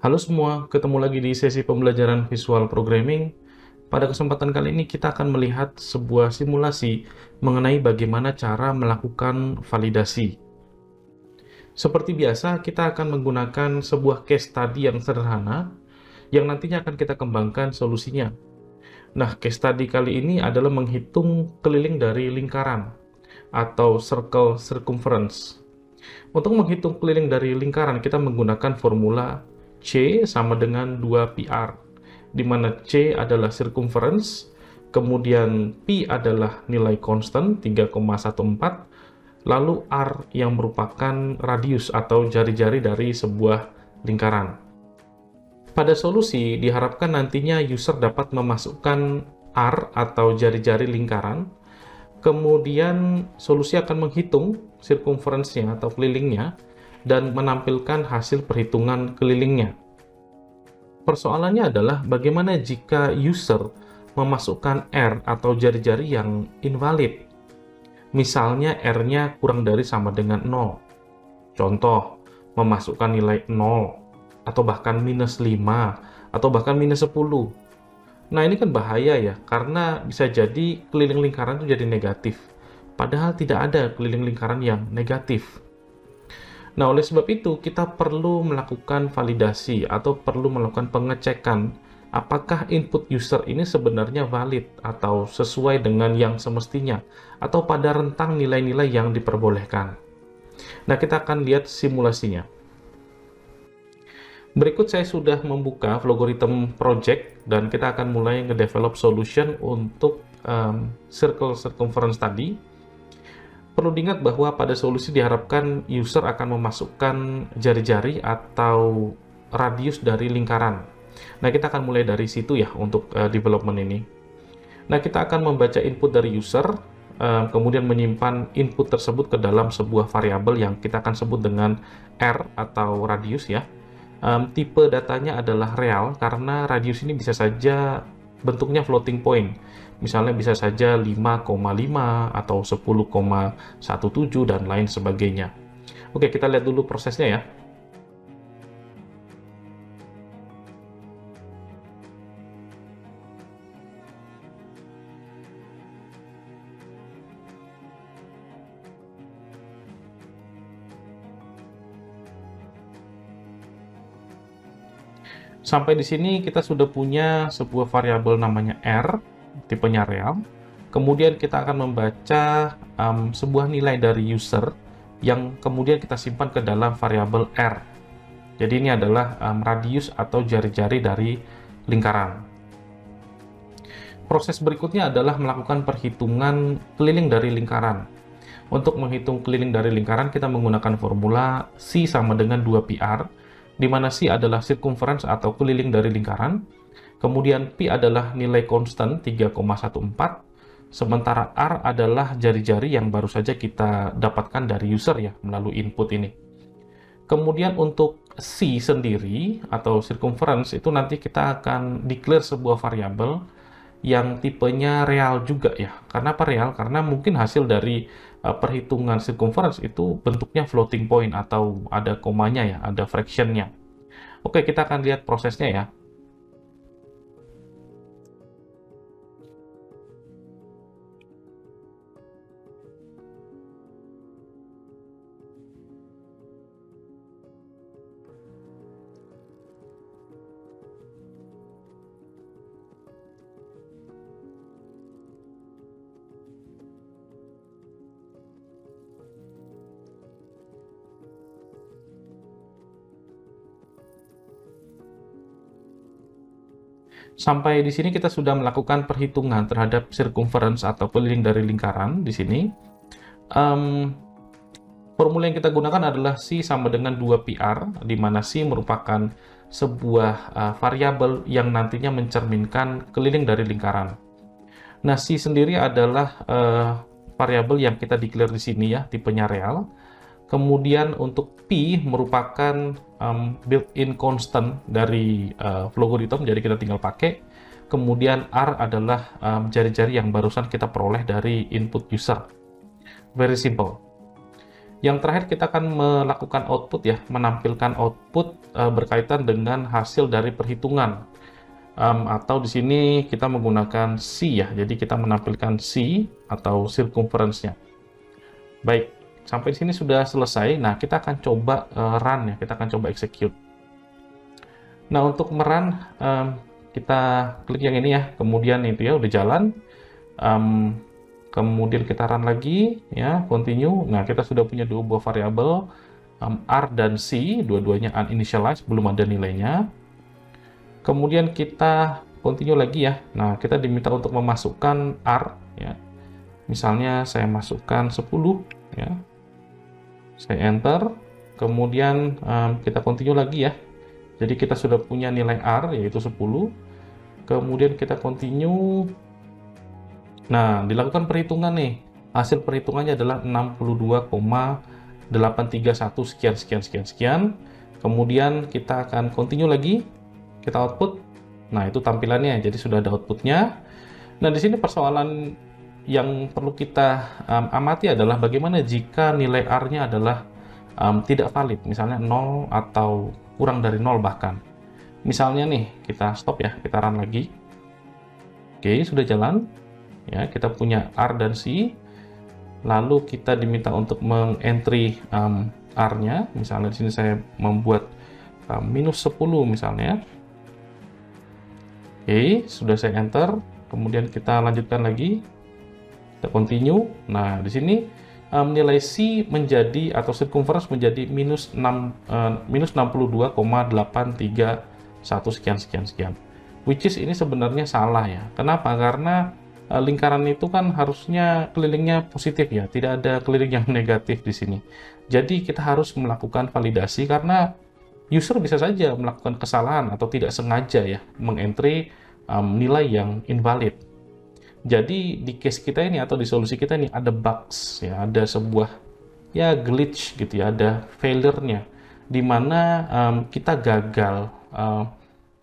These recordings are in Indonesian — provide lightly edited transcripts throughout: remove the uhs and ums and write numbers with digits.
Halo semua, ketemu lagi di sesi pembelajaran visual programming. Pada kesempatan kali ini kita akan melihat sebuah simulasi mengenai bagaimana cara melakukan validasi. Seperti biasa, kita akan menggunakan sebuah case study yang sederhana yang nantinya akan kita kembangkan solusinya. Nah, case study kali ini adalah menghitung keliling dari lingkaran atau circle circumference. Untuk menghitung keliling dari lingkaran, kita menggunakan formula C sama dengan 2πr, di mana C adalah circumference, kemudian P adalah nilai konstan 3,14, lalu R yang merupakan radius atau jari-jari dari sebuah lingkaran. Pada solusi, diharapkan nantinya user dapat memasukkan R atau jari-jari lingkaran. Kemudian solusi akan menghitung circumference-nya atau kelilingnya dan menampilkan hasil perhitungan kelilingnya. Persoalannya adalah bagaimana jika user memasukkan R atau jari-jari yang invalid. Misalnya R-nya kurang dari sama dengan 0. Contoh, memasukkan nilai 0 atau bahkan minus 5 atau bahkan minus 10. Nah, ini kan bahaya ya, karena bisa jadi keliling lingkaran itu jadi negatif. Padahal tidak ada keliling lingkaran yang negatif. Nah, oleh sebab itu, kita perlu melakukan validasi atau perlu melakukan pengecekan apakah input user ini sebenarnya valid atau sesuai dengan yang semestinya, atau pada rentang nilai-nilai yang diperbolehkan. Nah, kita akan lihat simulasinya. Berikut saya sudah membuka Vlogorithms project dan kita akan mulai ngedevelop solution untuk circle circumference tadi. Perlu diingat bahwa pada solusi diharapkan user akan memasukkan jari-jari atau radius dari lingkaran. Nah, kita akan mulai dari situ ya untuk development ini. Nah, kita akan membaca input dari user, kemudian menyimpan input tersebut ke dalam sebuah variabel yang kita akan sebut dengan R atau radius ya. Tipe datanya adalah real karena radius ini bisa saja bentuknya floating point. Misalnya bisa saja 5,5 atau 10,17 dan lain sebagainya. Oke, kita lihat dulu prosesnya ya. Sampai di sini kita sudah punya sebuah variabel namanya R, tipenya real. Kemudian kita akan membaca sebuah nilai dari user yang kemudian kita simpan ke dalam variabel R. Jadi ini adalah radius atau jari-jari dari lingkaran. Proses berikutnya adalah melakukan perhitungan keliling dari lingkaran. Untuk menghitung keliling dari lingkaran, kita menggunakan formula C sama dengan 2πr, di mana C adalah circumference atau keliling dari lingkaran, kemudian P adalah nilai konstan 3,14, sementara R adalah jari-jari yang baru saja kita dapatkan dari user ya, melalui input ini. Kemudian untuk C sendiri, atau circumference, itu nanti kita akan declare sebuah variabel yang tipenya real juga ya. Karena apa real? Karena mungkin hasil dari perhitungan circumference itu bentuknya floating point atau ada komanya ya, ada fractionnya. Oke, kita akan lihat prosesnya ya. Sampai di sini kita sudah melakukan perhitungan terhadap circumference atau keliling dari lingkaran di sini. Formula yang kita gunakan adalah C sama dengan 2πr, di mana C merupakan sebuah variabel yang nantinya mencerminkan keliling dari lingkaran. Nah, C sendiri adalah variabel yang kita declare di sini ya, tipenya real. Kemudian untuk P merupakan built-in constant dari Vlogorithms, jadi kita tinggal pakai. Kemudian R adalah jari-jari yang barusan kita peroleh dari input user. Very simple. Yang terakhir kita akan melakukan output ya, menampilkan output berkaitan dengan hasil dari perhitungan. Atau di sini kita menggunakan C ya, jadi kita menampilkan C atau circumference-nya. Baik, sampai di sini sudah selesai. Nah, kita akan coba run ya, kita akan coba execute. Nah, untuk merun, kita klik yang ini ya, kemudian itu ya udah jalan. Kemudian kita run lagi ya, continue. Nah, kita sudah punya dua buah variabel R dan C, dua-duanya uninitialized, belum ada nilainya. Kemudian kita continue lagi ya. Nah, kita diminta untuk memasukkan R ya. Misalnya saya masukkan 10 ya. Saya enter. Kemudian kita continue lagi ya. Jadi kita sudah punya nilai R yaitu 10. Kemudian kita continue. Nah, dilakukan perhitungan nih. Hasil perhitungannya adalah 62,831 sekian sekian sekian sekian. Kemudian kita akan continue lagi. Kita output. Nah, itu tampilannya. Jadi sudah ada outputnya. Nah, di sini persoalan yang perlu kita amati adalah bagaimana jika nilai R-nya adalah tidak valid, misalnya 0 atau kurang dari 0 bahkan. Misalnya nih, kita stop ya, kita run lagi. Oke, sudah jalan. Ya, kita punya R dan C. Lalu kita diminta untuk mengentry R-nya. Misalnya di sini saya membuat minus 10 misalnya. Oke, sudah saya enter. Kemudian kita lanjutkan lagi. Kita continue. Nah, di sini nilai C menjadi atau circumference menjadi minus 62,831 sekian sekian sekian. Which is ini sebenarnya salah ya. Kenapa? Karena lingkaran itu kan harusnya kelilingnya positif ya, tidak ada keliling yang negatif di sini. Jadi kita harus melakukan validasi karena user bisa saja melakukan kesalahan atau tidak sengaja ya mengentry nilai yang invalid. Jadi di case kita ini atau di solusi kita ini ada bugs ya, ada sebuah ya glitch gitu ya, ada failure-nya di mana kita gagal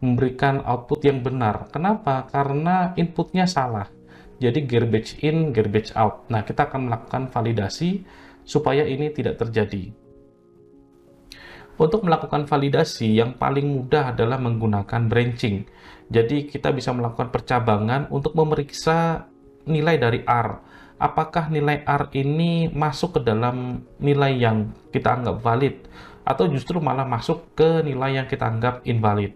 memberikan output yang benar. Kenapa? Karena inputnya salah. Jadi garbage in, garbage out. Nah, kita akan melakukan validasi supaya ini tidak terjadi. Untuk melakukan validasi, yang paling mudah adalah menggunakan branching. Jadi, kita bisa melakukan percabangan untuk memeriksa nilai dari R. Apakah nilai R ini masuk ke dalam nilai yang kita anggap valid, atau justru malah masuk ke nilai yang kita anggap invalid.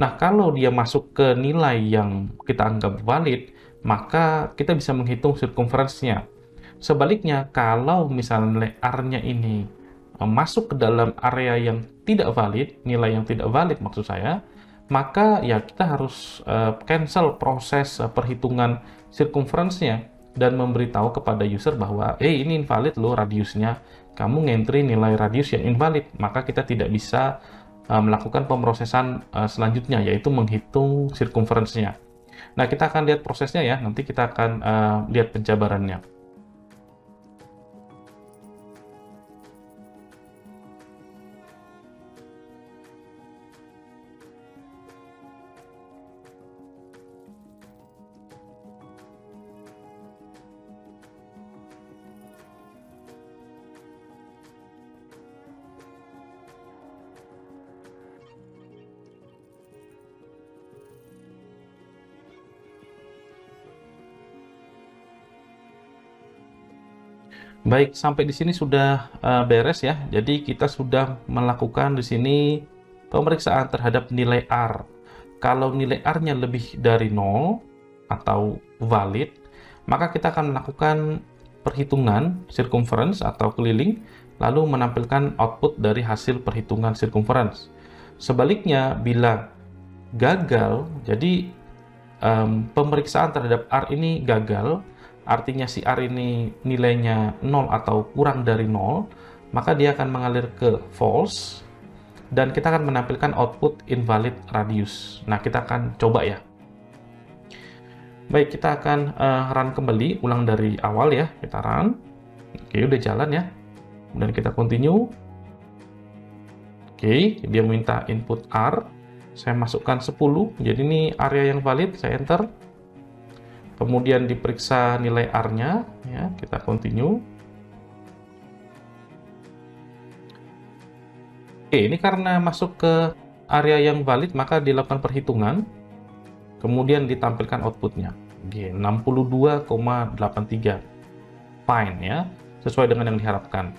Nah, kalau dia masuk ke nilai yang kita anggap valid, maka kita bisa menghitung circumference-nya. Sebaliknya, kalau misalnya nilai R-nya ini masuk ke dalam area yang tidak valid, nilai yang tidak valid maksud saya, maka ya kita harus cancel proses perhitungan circumference-nya dan memberitahu kepada user bahwa ini invalid loh radiusnya, kamu ngentri nilai radius yang invalid, maka kita tidak bisa melakukan pemrosesan selanjutnya, yaitu menghitung circumference-nya. Nah, kita akan lihat prosesnya ya, nanti kita akan lihat penjabarannya. Baik, sampai di sini sudah beres ya. Jadi kita sudah melakukan di sini pemeriksaan terhadap nilai R. Kalau nilai R-nya lebih dari 0 atau valid, maka kita akan melakukan perhitungan circumference atau keliling, lalu menampilkan output dari hasil perhitungan circumference. Sebaliknya, bila gagal, jadi pemeriksaan terhadap R ini gagal, artinya si R ini nilainya 0 atau kurang dari 0, maka dia akan mengalir ke false, dan kita akan menampilkan output invalid radius. Nah, kita akan coba ya. Baik, kita akan run kembali, ulang dari awal ya, kita run. Oke, udah jalan ya. Kemudian kita continue. Oke, dia minta input R. Saya masukkan 10, jadi ini area yang valid, saya enter. Kemudian diperiksa nilai R-nya, ya, kita continue. Oke, ini karena masuk ke area yang valid, maka dilakukan perhitungan, kemudian ditampilkan outputnya. Oke, 62,83. Fine ya, sesuai dengan yang diharapkan.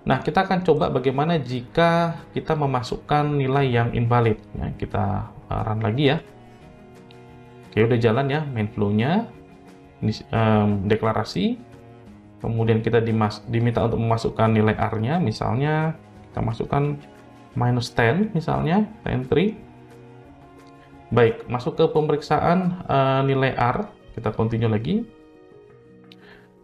Nah, kita akan coba bagaimana jika kita memasukkan nilai yang invalid. Nah, kita run lagi ya. Oke, udah jalan ya main flow-nya. Ini deklarasi. Kemudian kita diminta untuk memasukkan nilai R-nya, misalnya kita masukkan -10 misalnya, entry. Baik, masuk ke pemeriksaan nilai R, kita continue lagi.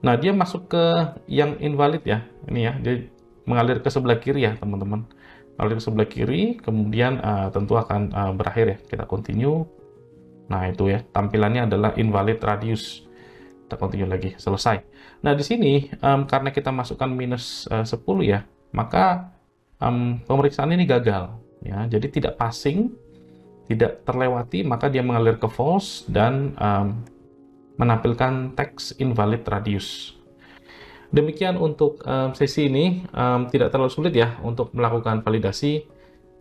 Nah, dia masuk ke yang invalid ya, ini ya, dia mengalir ke sebelah kiri ya teman-teman. Mengalir ke sebelah kiri, kemudian tentu akan berakhir ya, kita continue. Nah, itu ya, tampilannya adalah invalid radius. Kita continue lagi, selesai. Nah, di sini karena kita masukkan -10 ya, maka pemeriksaan ini gagal ya. Jadi tidak passing, tidak terlewati, maka dia mengalir ke false dan menampilkan teks invalid radius. Demikian untuk sesi ini, tidak terlalu sulit ya untuk melakukan validasi.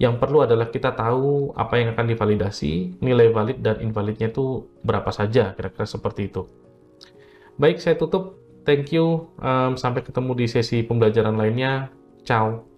Yang perlu adalah kita tahu apa yang akan divalidasi, nilai valid dan invalidnya itu berapa saja, kira-kira seperti itu. Baik, saya tutup. Thank you. Sampai ketemu di sesi pembelajaran lainnya. Ciao.